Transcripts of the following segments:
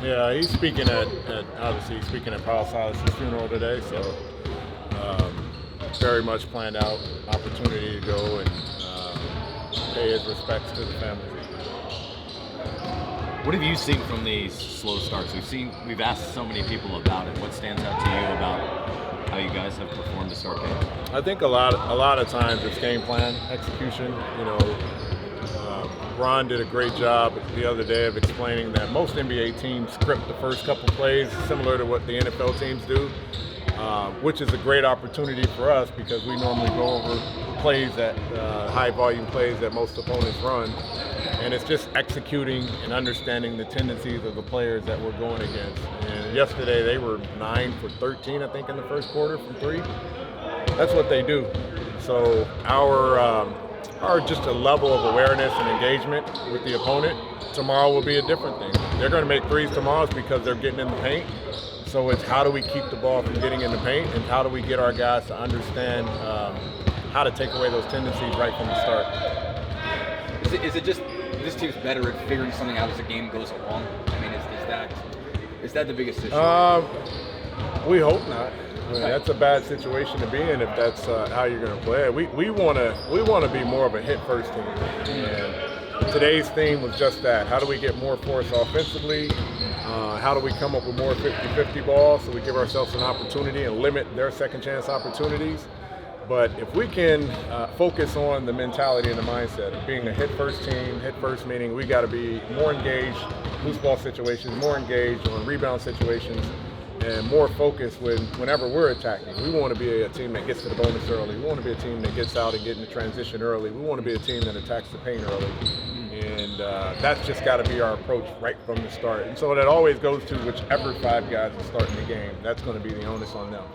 Yeah, he's speaking obviously he's speaking at Paul Silas' funeral today, so very much planned out opportunity to go and pay his respects to the family. What have you seen from these slow starts? We've asked so many people about it. What stands out to you about how you guys have performed to start game? I think a lot of times it's game plan execution. Ron did a great job the other day of explaining that most NBA teams script the first couple plays similar to what the NFL teams do, which is a great opportunity for us because we normally go over plays that high volume plays that most opponents run. And it's just executing and understanding the tendencies of the players that we're going against. And yesterday they were 9 for 13, I think, in the first quarter from three. That's what they do. So our just a level of awareness and engagement with the opponent tomorrow will be a different thing. They're going to make threes tomorrow because they're getting in the paint. So it's how do we keep the ball from getting in the paint, and how do we get our guys to understand how to take away those tendencies right from the start. Is it just this team's better at figuring something out as the game goes along? I mean, is that the biggest issue? We hope not. I mean, that's a bad situation to be in if that's how you're going to play it. We want to be more of a hit first team. And today's theme was just that. How do we get more force offensively? How do we come up with more 50-50 balls so we give ourselves an opportunity and limit their second chance opportunities? But if we can focus on the mentality and the mindset of being a hit-first team, hit-first meaning we got to be more engaged, loose ball situations, more engaged on rebound situations, and more focused whenever we're attacking. We want to be a team that gets to the bonus early. We want to be a team that gets out and get into transition early. We want to be a team that attacks the paint early. And that's just got to be our approach right from the start. And so that always goes to whichever five guys are starting the game. That's going to be the onus on them.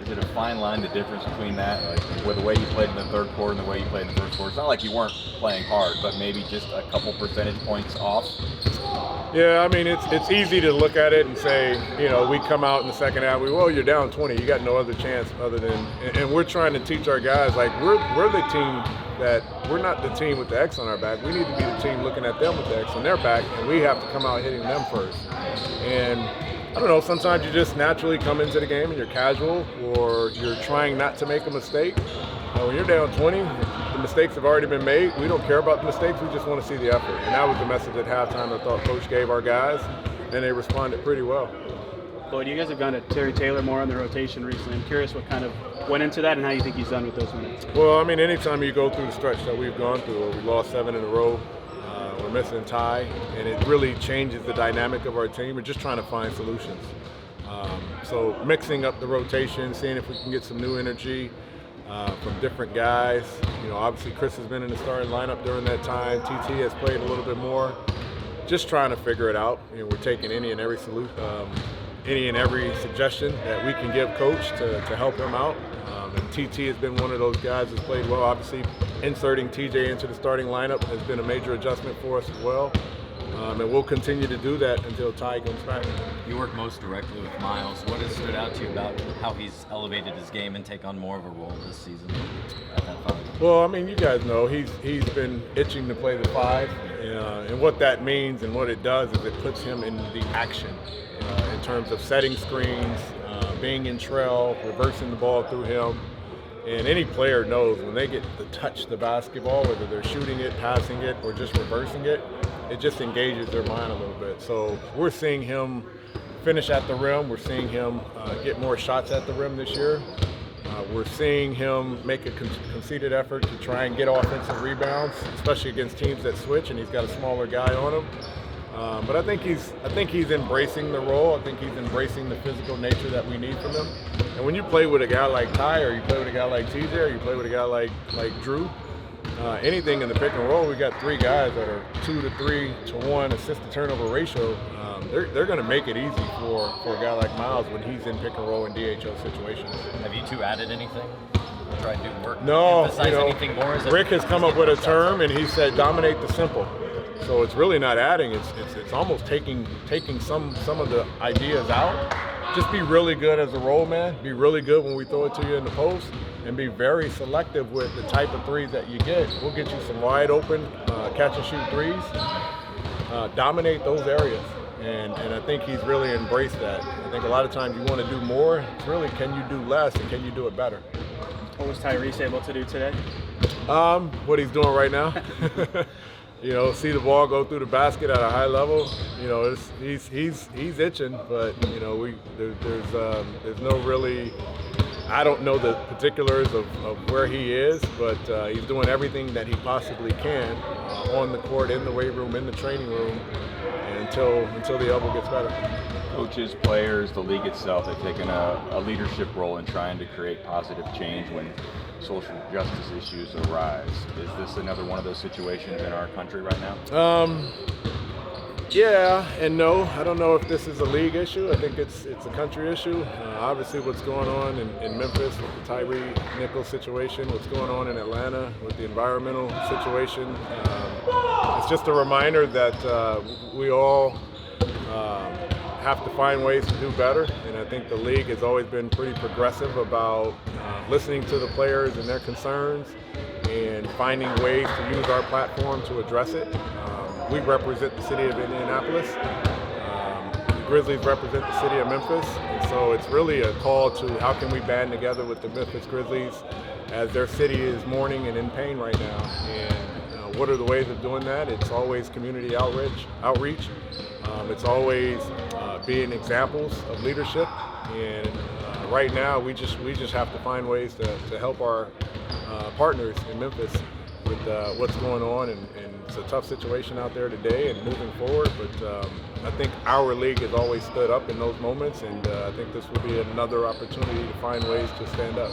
Is it a fine line, the difference between that, like with the way you played in the third quarter and the way you played in the first quarter? It's not like you weren't playing hard, but maybe just a couple percentage points off? Yeah, I mean, it's easy to look at it and say, we come out in the second half, you're down 20, you got no other chance other than, and we're trying to teach our guys, like, we're the team that, we're not the team with the X on our back. We need to be the team looking at them with the X on their back, and we have to come out hitting them first. And I don't know, sometimes you just naturally come into the game and you're casual or you're trying not to make a mistake. When you're down 20, the mistakes have already been made. We don't care about the mistakes, we just want to see the effort. And that was the message at halftime I thought Coach gave our guys, and they responded pretty well. Lloyd, you guys have gone to Terry Taylor more on the rotation recently. I'm curious what kind of went into that and how you think he's done with those minutes. Well, I mean, anytime you go through the stretch that we've gone through, where we lost 7 in a row, we're missing Ty, and it really changes the dynamic of our team. We're just trying to find solutions. So mixing up the rotation, seeing if we can get some new energy from different guys. Obviously Chris has been in the starting lineup during that time. TT has played a little bit more. Just trying to figure it out. We're taking any and every suggestion that we can give Coach to help him out. And TT has been one of those guys that's played well. Obviously, inserting TJ into the starting lineup has been a major adjustment for us as well. And we'll continue to do that until Ty comes back. You work most directly with Miles. What has stood out to you about how he's elevated his game and take on more of a role this season at that 5? Well, I mean, you guys know he's been itching to play the 5. And what that means and what it does is it puts him in the action in terms of setting screens, being in trail, reversing the ball through him. And any player knows when they get to touch the basketball, whether they're shooting it, passing it, or just reversing it, it just engages their mind a little bit. So we're seeing him finish at the rim. We're seeing him get more shots at the rim this year. We're seeing him make a conceited effort to try and get offensive rebounds, especially against teams that switch, and he's got a smaller guy on him. But I think he's embracing the role. I think he's embracing the physical nature that we need from him. And when you play with a guy like Ty, or you play with a guy like TJ, or you play with a guy like Drew, anything in the pick and roll, we got 3 guys that are 2 to 3 to 1 assist to turnover ratio. They're going to make it easy for a guy like Miles when he's in pick and roll and DHO situations. Have you two added anything? Tried to do work? No, anything more? Rick has come up with a term, and he said dominate the simple. So it's really not adding. It's almost taking some of the ideas out. Just be really good as a roll man. Be really good when we throw it to you in the post, and be very selective with the type of threes that you get. We'll get you some wide open catch and shoot threes. Dominate those areas, And I think he's really embraced that. I think a lot of times you want to do more. It's really, can you do less and can you do it better? What was Tyrese able to do today? What he's doing right now. See the ball go through the basket at a high level. He's itching, but there's no really. I don't know the particulars of where he is, but he's doing everything that he possibly can on the court, in the weight room, in the training room, until the elbow gets better. Coaches, players, the league itself have taken a leadership role in trying to create positive change when social justice issues arise. Is this another one of those situations in our country right now? Yeah and no. I don't know if this is a league issue. I think it's a country issue. Obviously, what's going on in Memphis with the Tyree Nichols situation, what's going on in Atlanta with the environmental situation. It's just a reminder that we all have to find ways to do better, and I think the league has always been pretty progressive about listening to the players and their concerns and finding ways to use our platform to address it. We represent the city of Indianapolis. The Grizzlies represent the city of Memphis, and so it's really a call to how can we band together with the Memphis Grizzlies as their city is mourning and in pain right now. And what are the ways of doing that? It's always community outreach. It's always being examples of leadership, and right now we just have to find ways to help our partners in Memphis with what's going on, and it's a tough situation out there today and moving forward, but I think our league has always stood up in those moments, and I think this will be another opportunity to find ways to stand up.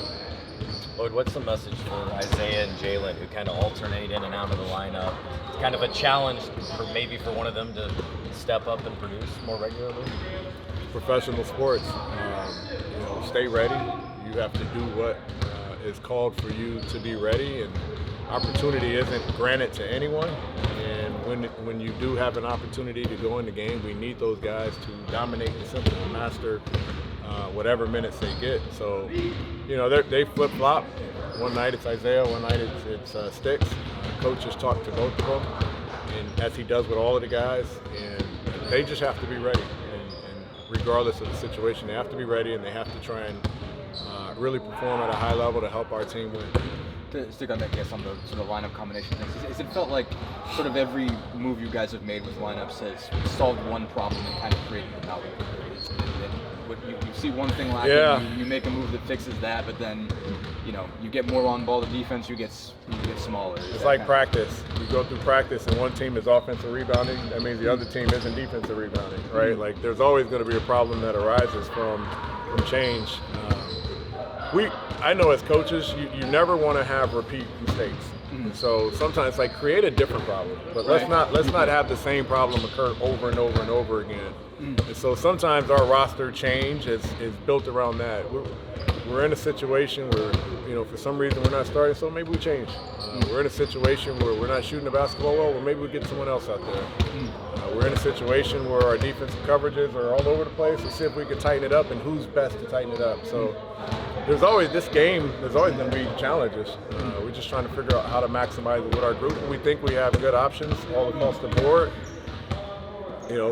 Lloyd, what's the message for Isaiah and Jalen, who kind of alternate in and out of the lineup? It's kind of a challenge for one of them to step up and produce more regularly. Professional sports, stay ready. You have to do what is called for you to be ready, and opportunity isn't granted to anyone. And when you do have an opportunity to go in the game, we need those guys to dominate the simple and master whatever minutes they get. So, they flip-flop. One night it's Isaiah, one night it's Sticks. Coach has talked to both of them, and as he does with all of the guys, and they just have to be ready. And regardless of the situation, they have to be ready, and they have to try and really perform at a high level to help our team win. To stick on that, I guess, on the sort of lineup combination things, has it felt like sort of every move you guys have made with lineups has solved one problem and kind of created another? You see one thing lacking, yeah. you make a move that fixes that, but then you get more on ball. The defense, you get smaller. It's like practice. You go through practice, and one team is offensive rebounding. That means the other team isn't defensive rebounding, right? Mm-hmm. Like there's always going to be a problem that arises from change. I know as coaches, you never want to have repeat mistakes. Mm-hmm. So sometimes create a different problem, but let's not have the same problem occur over and over and over again. Mm-hmm. And so sometimes our roster change is built around that. We're in a situation where for some reason we're not starting, so maybe we change. We're in a situation where we're not shooting the basketball well, maybe we get someone else out there. We're in a situation where our defensive coverages are all over the place. Let's see if we can tighten it up, and who's best to tighten it up. So there's always going to be challenges. We're just trying to figure out how to maximize it with our group. We think we have good options all across the board.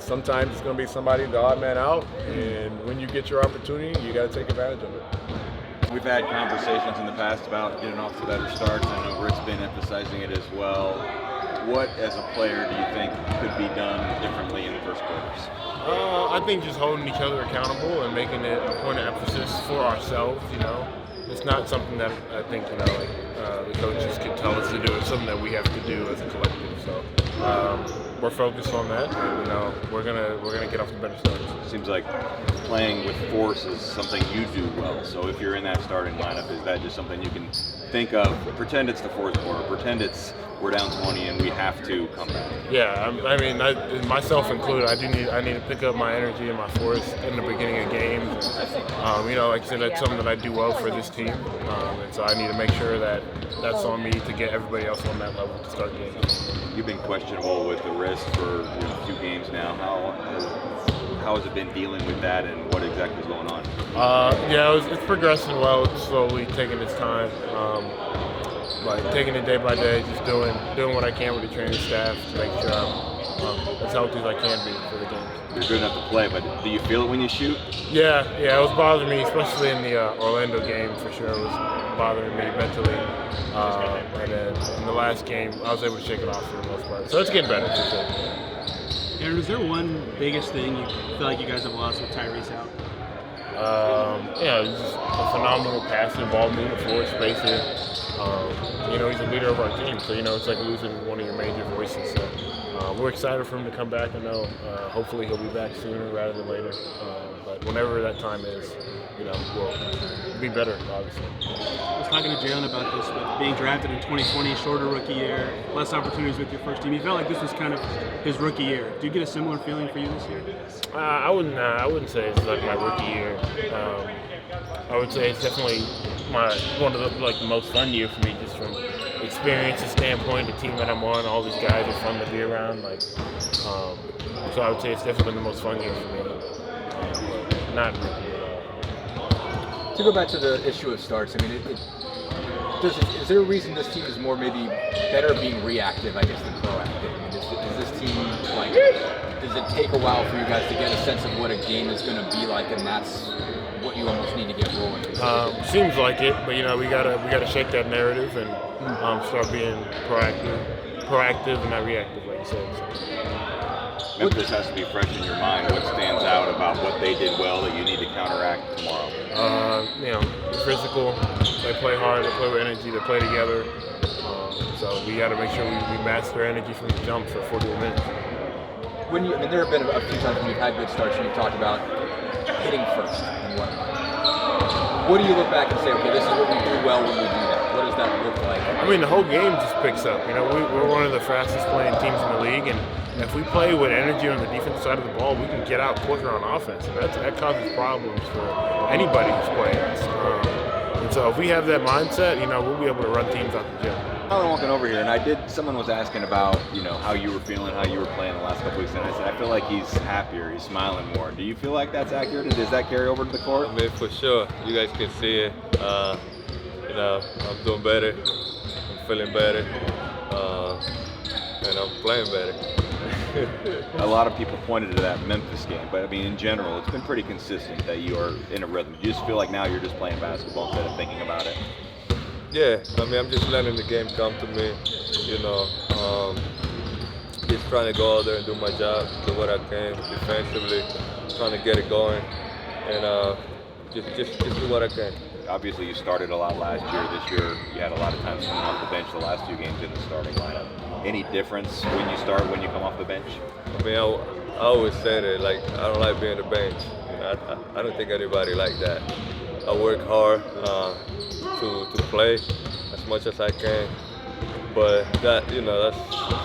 Sometimes it's going to be somebody, the odd man out, and when you get your opportunity, you got to take advantage of it. We've had conversations in the past about getting off to better starts. I know Rick's been emphasizing it as well. What, as a player, do you think could be done differently in the first quarters? I think just holding each other accountable and making it a point of emphasis for ourselves. It's not something that I think the coaches can tell us to do. It's something that we have to do as a collective. So we're focused on that, and we're gonna get off to better starts. Seems like playing with force is something you do well. So if you're in that starting lineup, is that just something you can think of? Pretend it's the fourth quarter. Pretend we're down 20 and we have to come back. Yeah, myself included, I need to pick up my energy and my force in the beginning of games. Like I said, that's something that I do well for this team, and so I need to make sure that that's on me to get everybody else on that level to start games. You've been questionable with the wrist for a few games now. How has it been dealing with that, and what exactly is going on? It's progressing well. It's slowly taking its time. Taking it day by day, just doing what I can with the training staff to make sure I'm as healthy as I can be for the games. You're good enough to play, but do you feel it when you shoot? Yeah, it was bothering me, especially in the Orlando game for sure. It was bothering me mentally. And then in the last game, I was able to shake it off for the most part. So it's getting better for sure. Aaron, is there one biggest thing you feel like you guys have lost with Tyrese out? He's just a phenomenal passer, ball moving forward, spacer. He's a leader of our team, so it's like losing one of your major voices. So we're excited for him to come back. I know hopefully he'll be back sooner rather than later. But whenever that time is, we'll be better, obviously. I was talking to Jalen about this, but being drafted in 2020, shorter rookie year, less opportunities with your first team. You felt like this was kind of his rookie year. Do you get a similar feeling for you this year? I wouldn't say it's like my rookie year. I would say it's definitely one of the most fun year for me, just from experience standpoint. The team that I'm on, all these guys are fun to be around. So I would say it's definitely been the most fun year for me. Not rookie at all. To go back to the issue of starts, I mean, is there a reason this team is more maybe better being reactive, I guess, than proactive? I mean, is this team does it take a while for you guys to get a sense of what a game is going to be like, and that's what you almost need to get rolling? Seems like it, but we gotta shake that narrative and start being proactive and not reactive, like you said. So. Memphis has to be fresh in your mind. What stands out about what they did well that you need to counteract tomorrow? Physical. They play hard. They play with energy. They play together. So we got to make sure we master energy from the jump for 41 minutes. There have been a few times when you've had good starts and you've talked about hitting first and whatnot. What do you look back and say, okay, this is what we do well when we do that? What does that look like? The whole game just picks up. We're one of the fastest playing teams in the league, and if we play with energy on the defensive side of the ball, we can get out quicker on offense, and that causes problems for anybody who's playing us. And so if we have that mindset, we'll be able to run teams out the gym. I was walking over here, and someone was asking about, how you were feeling, how you were playing the last couple weeks, and I said, I feel like he's happier, he's smiling more. Do you feel like that's accurate, and does that carry over to the court? For sure. You guys can see it. I'm doing better. I'm feeling better. And I'm playing better. A lot of people pointed to that Memphis game, but in general, it's been pretty consistent that you are in a rhythm. You just feel like now you're just playing basketball instead of thinking about it. Yeah, I'm just letting the game come to me. Just trying to go out there and do my job, do what I can defensively, trying to get it going, and just do what I can. Obviously, you started a lot last year. This year, you had a lot of times coming off the bench the last 2 games in the starting lineup. Any difference when you start, when you come off the bench? I always say that, I don't like being on the bench. I don't think anybody like that. I work hard to play as much as I can, but that's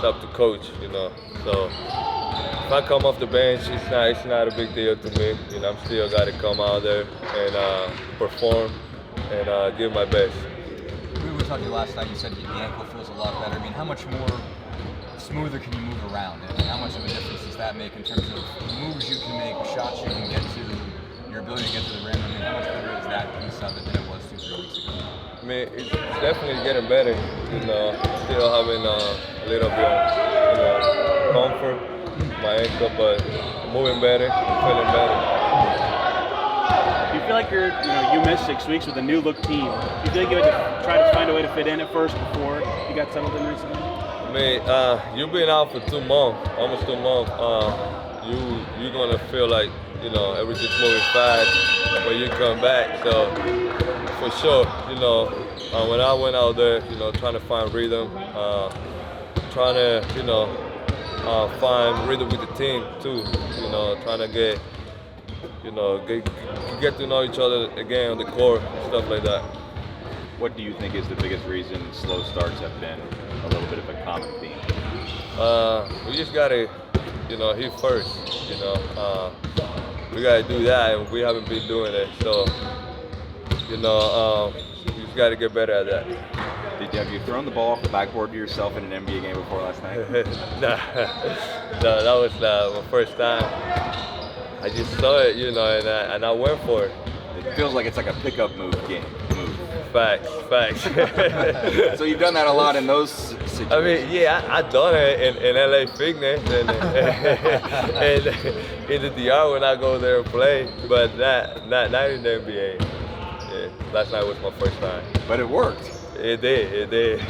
up to coach, So if I come off the bench, it's not a big deal to me. I'm still got to come out there and perform and give my best. We were talking last night. You said the ankle feels a lot better. How much more smoother can you move around, and how much of a difference does that make in terms of moves you can make, shots you can get to, your ability to get to the rim? How much better is that piece of it than it was 2-3 weeks ago? It's definitely getting better. Still having a little bit of comfort, my ankle, but moving better, feeling better. Do you feel like you missed 6 weeks with a new look team? Do you feel like you had to try to find a way to fit in at first before you got settled in recently? You've been out for 2 months, almost 2 months. You're gonna feel like everything's moving fast when you come back. So for sure, when I went out there, trying to find rhythm, trying to find rhythm with the team too. Trying to get to know each other again on the court, stuff like that. What do you think is the biggest reason slow starts have been a little bit of a common theme? We just gotta, hit first. We gotta do that, and we haven't been doing it. So, we just gotta get better at that. Have you thrown the ball off the backboard to yourself in an NBA game before last night? No, that was my first time. I just saw it, and I went for it. It feels like it's like a pickup move game. Facts. So you've done that a lot in those situation? I mean, yeah, I done it in LA Fitness and in the DR when I go there and play, but not in the NBA. Yeah, last night was my first time. But it worked. It did. Did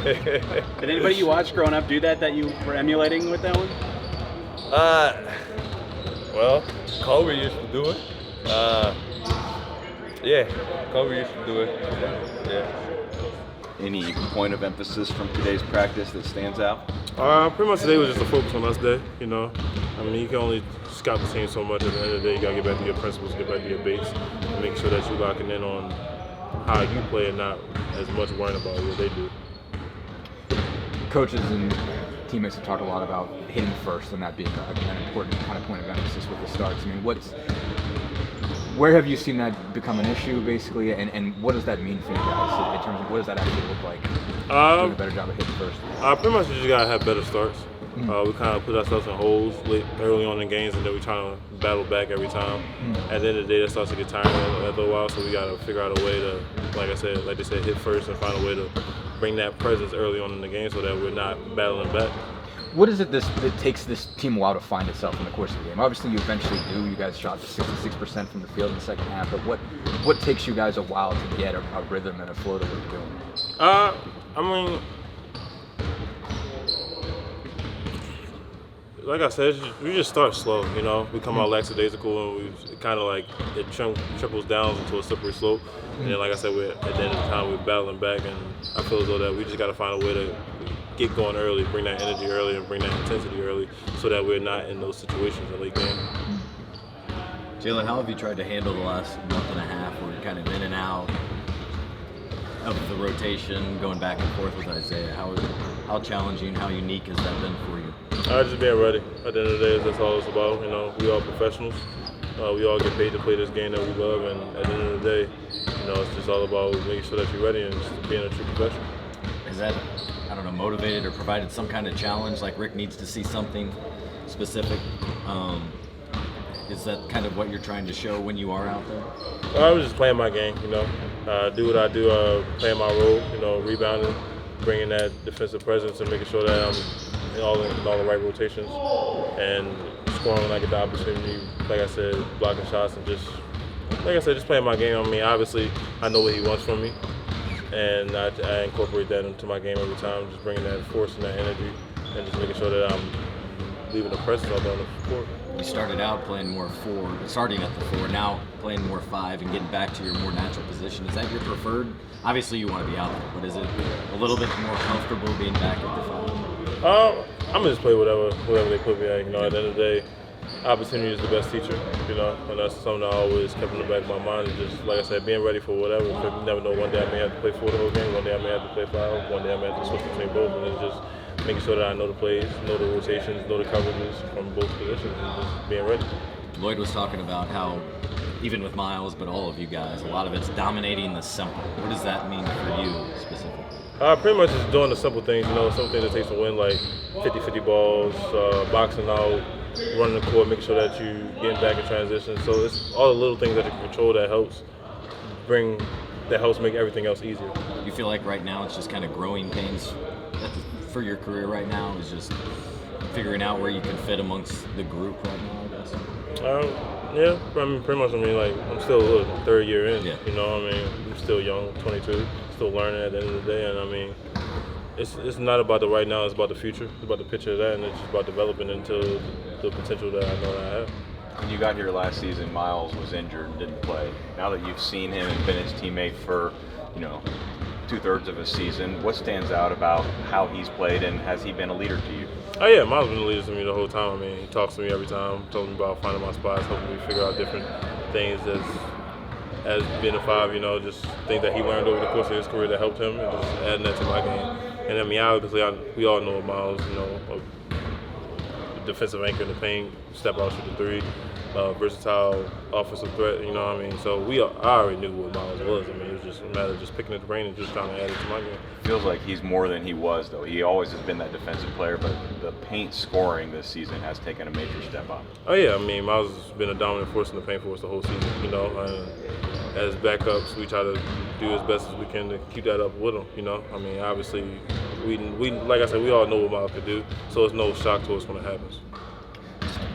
anybody you watched growing up do that you were emulating with that one? Well, Kobe used to do it. Yeah, Kobe used to do it. Yeah. Any point of emphasis from today's practice that stands out? Pretty much today was just a focus on us day, you know. I mean, you can only scout the team so much. At the end of the day, you got to get back to your principles, get back to your base, and make sure that you're locking in on how you play and not as much worrying about what they do. Coaches and teammates have talked a lot about hitting first and that being an important kind of point of emphasis with the starts. I mean, where have you seen that become an issue, basically, and what does that mean for you guys in terms of what does that actually look like? Doing a better job of hitting first. Pretty much we just gotta have better starts. We kind of put ourselves in holes early on in games, and then we try to battle back every time. At the end of the day, that starts to get tiring after a while, so we gotta figure out a way to, like they said, hit first and find a way to bring that presence early on in the game so that we're not battling back. What is it that takes this team a while to find itself in the course of the game? Obviously, you eventually do. You guys shot 66% from the field in the second half, but what takes you guys a while to get a rhythm and a flow to what you're doing? I mean, like I said, we just start slow, you know. We come out lackadaisical, and we kind of like it triples down into a slippery slope. And then, like I said, at the end of the time, we're battling back, and I feel as though that we just got to find a way to get going early, bring that energy early, and bring that intensity early, so that we're not in those situations in late game. Jalen, how have you tried to handle the last month and a half where you're kind of in and out of the rotation, going back and forth with Isaiah? How challenging, how unique has that been for you? Just being ready. At the end of the day, that's all it's about. You know, we all professionals. We all get paid to play this game that we love, and at the end of the day, you know, it's just all about making sure that you're ready and just being a true professional. Is that, I don't know, motivated or provided some kind of challenge? Like Rick needs to see something specific. Is that kind of what you're trying to show when you are out there? I was just playing my game, you know. Do what I do, playing my role, you know, rebounding, bringing that defensive presence and making sure that I'm in all the right rotations and scoring when I get the opportunity. Like I said, blocking shots and just playing my game. I mean, obviously, I know what he wants from me, and I incorporate that into my game every time, just bringing that force and that energy and just making sure that I'm leaving a presence out there on the court. You started out playing more 4, starting at the 4, now playing more 5 and getting back to your more natural position. Is that your preferred? Obviously you want to be out there, but is it a little bit more comfortable being back at the 5? I'm gonna just play whatever they put me at. You know, at the end of the day, opportunity is the best teacher. You know, and that's something I always kept in the back of my mind. Is just like I said, being ready for whatever. You never know. One day I may have to play 4 the whole game. One day I may have to play 5. One day I may have to switch between both. And it's just making sure that I know the plays, know the rotations, know the coverages from both positions, and just being ready. Lloyd was talking about how, even with Miles, but all of you guys, a lot of it's dominating the simple. What does that mean for you specifically? Pretty much just doing the simple things, you know, some things that takes a win, like 50-50 balls, boxing out, running the court, making sure that you're getting back in transition. So it's all the little things that you can control that helps make everything else easier. You feel like right now it's just kind of growing pains for your career right now, is just figuring out where you can fit amongst the group right now, I guess? Yeah, I mean, pretty much. I mean, like, I'm still third year in. Yeah. You know, I mean, I'm still young, 22, still learning at the end of the day. And I mean, it's not about the right now. It's about the future. It's about the picture of that, and it's just about developing into the potential that I know that I have. When you got here last season, Miles was injured and didn't play. Now that you've seen him and been his teammate for, you know, 2/3 of a season, what stands out about how he's played, and has he been a leader to you? Oh yeah, Miles been a leader to me the whole time. I mean, he talks to me every time, tells me about finding my spots, helping me figure out different things as being a 5, you know, just things that he learned over the course of his career that helped him, and just adding that to my game. And I mean, obviously, we all know Miles, you know, a defensive anchor in the paint, step out, shoot the 3, versatile offensive threat, you know what I mean? So I already knew what Miles was. I mean, it was just a matter of just picking at the brain and just trying to add it to my game. Feels like he's more than he was, though. He always has been that defensive player, but the paint scoring this season has taken a major step up. Oh yeah, I mean, Miles has been a dominant force in the paint for us the whole season, you know. And as backups, we try to do as best as we can to keep that up with him, you know. I mean, obviously, we like I said, we all know what Miles could do, so it's no shock to us when it happens.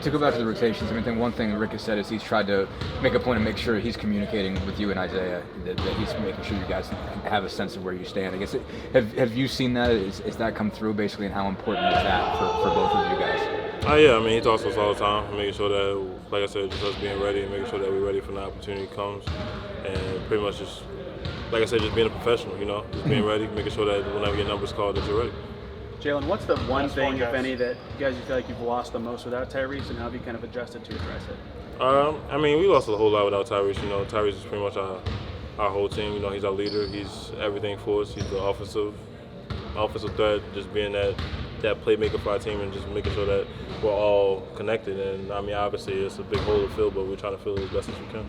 To go back to the rotations, I mean, one thing Rick has said is he's tried to make a point to make sure he's communicating with you and Isaiah, that he's making sure you guys have a sense of where you stand. I guess, have you seen that? Is that come through basically, and how important is that for both of you guys? Yeah, I mean, he talks to us all the time, making sure that, like I said, just us being ready and making sure that we're ready for when the opportunity comes. And pretty much just, like I said, just being a professional, just being ready, making sure that whenever your number's called that you're ready. Jalen, what's the one thing, if any, that you feel like you've lost the most without Tyrese, and how have you kind of adjusted to address it? I mean, we lost a whole lot without Tyrese. Tyrese is pretty much our whole team. He's our leader. He's everything for us. He's the offensive threat, just being that playmaker for our team and just making sure that we're all connected. And I mean, obviously, it's a big hole to fill, but we're trying to fill it as best as we can.